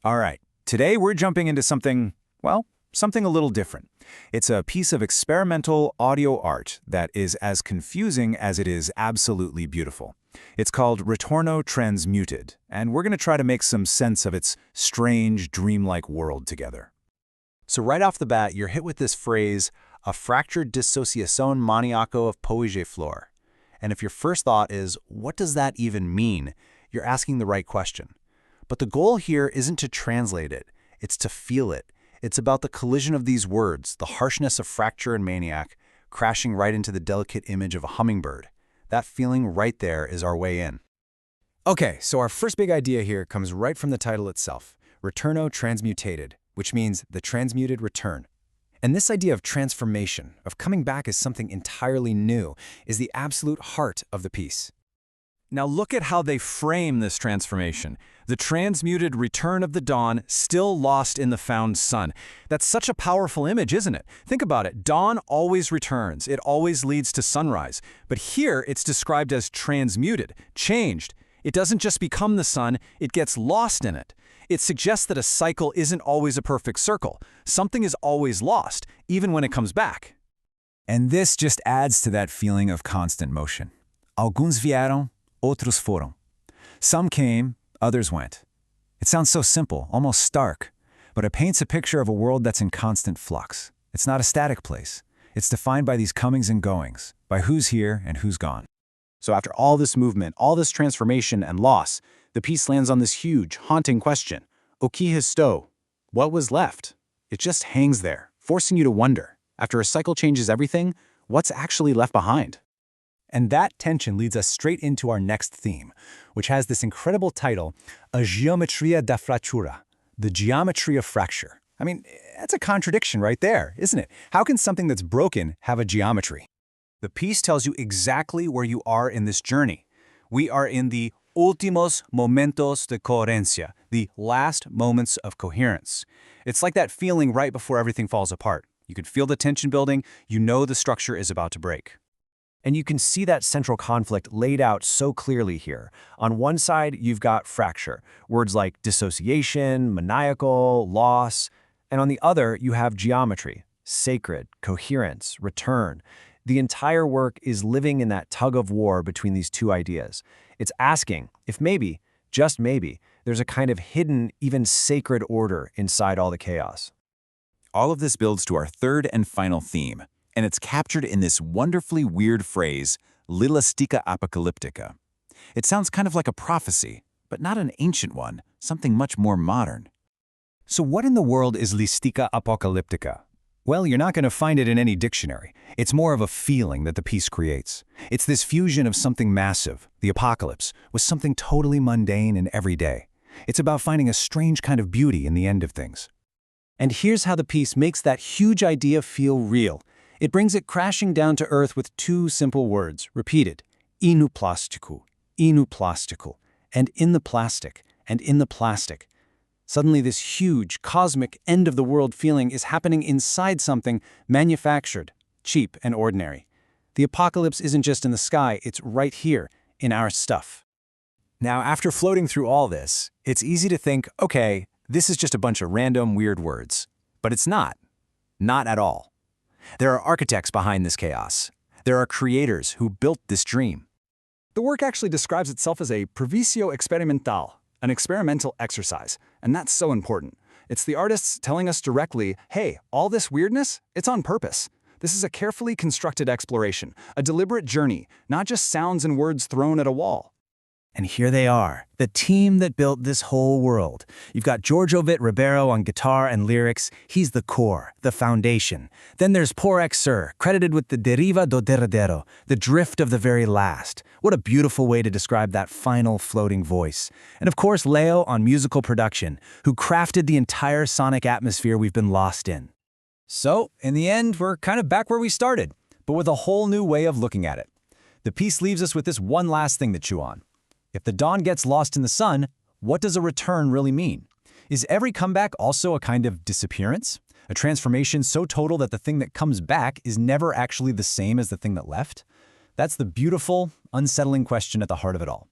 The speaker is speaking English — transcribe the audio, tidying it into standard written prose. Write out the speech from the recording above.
All right, today we're jumping into something, well, something a little different. It's a piece of experimental audio art that is as confusing as it is absolutely beautiful. It's called Retorno Transmuted, and we're going to try to make some sense of its strange, dreamlike world together. So right off the bat, you're hit with this phrase, a fractured dissociación maníaco of poesia flor. And if your first thought is, what does that even mean? You're asking the right question. But the goal here isn't to translate it, it's to feel it. It's about the collision of these words, the harshness of fracture and maniac, crashing right into the delicate image of a hummingbird. That feeling right there is our way in. Okay, so our first big idea here comes right from the title itself, Retorno Transmutated, which means the transmuted return. And this idea of transformation, of coming back as something entirely new, is the absolute heart of the piece. Now look at how they frame this transformation. The transmuted return of the dawn, still lost in the found sun. That's such a powerful image, isn't it? Think about it. Dawn always returns. It always leads to sunrise. But here it's described as transmuted, changed. It doesn't just become the sun, it gets lost in it. It suggests that a cycle isn't always a perfect circle. Something is always lost, even when it comes back. And this just adds to that feeling of constant motion. Alguns vieram, outros foram. Some came, others went. It sounds so simple, almost stark, but it paints a picture of a world that's in constant flux. It's not a static place. It's defined by these comings and goings, by who's here and who's gone. So after all this movement, all this transformation and loss, the piece lands on this huge, haunting question. O que restou? What was left? It just hangs there, forcing you to wonder, after a cycle changes everything, what's actually left behind? And that tension leads us straight into our next theme, which has this incredible title, A Geometria da Fratura, the geometry of fracture. I mean, that's a contradiction right there, isn't it? How can something that's broken have a geometry? The piece tells you exactly where you are in this journey. We are in the últimos momentos de coherencia, the last moments of coherence. It's like that feeling right before everything falls apart. You can feel the tension building, you know the structure is about to break. And you can see that central conflict laid out so clearly here. On one side, you've got fracture, words like dissociation, maniacal, loss. And on the other, you have geometry, sacred, coherence, return. The entire work is living in that tug of war between these two ideas. It's asking if maybe, just maybe, there's a kind of hidden, even sacred order inside all the chaos. All of this builds to our third and final theme, and it's captured in this wonderfully weird phrase, Lilastica Apocalyptica. It sounds kind of like a prophecy, but not an ancient one, something much more modern. So what in the world is Listica Apocalyptica? Well, you're not going to find it in any dictionary. It's more of a feeling that the piece creates. It's this fusion of something massive, the apocalypse, with something totally mundane and everyday. It's about finding a strange kind of beauty in the end of things. And here's how the piece makes that huge idea feel real. It brings it crashing down to earth with two simple words, repeated. Inu plastiku, and in the plastic, and in the plastic. Suddenly this huge, cosmic, end-of-the-world feeling is happening inside something manufactured, cheap, and ordinary. The apocalypse isn't just in the sky, it's right here, in our stuff. Now, after floating through all this, it's easy to think, okay, this is just a bunch of random, weird words. But it's not. Not at all. There are architects behind this chaos. There are creators who built this dream. The work actually describes itself as a provisio experimental, an experimental exercise, and that's so important. It's the artists telling us directly, hey, all this weirdness, it's on purpose. This is a carefully constructed exploration, a deliberate journey, not just sounds and words thrown at a wall. And here they are, the team that built this whole world. You've got Jorge Ribeiro on guitar and lyrics. He's the core, the foundation. Then there's Porek Sir, credited with the deriva do derradeiro, the drift of the very last. What a beautiful way to describe that final floating voice. And of course, Leo on musical production, who crafted the entire sonic atmosphere we've been lost in. So, in the end, we're kind of back where we started, but with a whole new way of looking at it. The piece leaves us with this one last thing to chew on. If the dawn gets lost in the sun, what does a return really mean? Is every comeback also a kind of disappearance? A transformation so total that the thing that comes back is never actually the same as the thing that left? That's the beautiful, unsettling question at the heart of it all.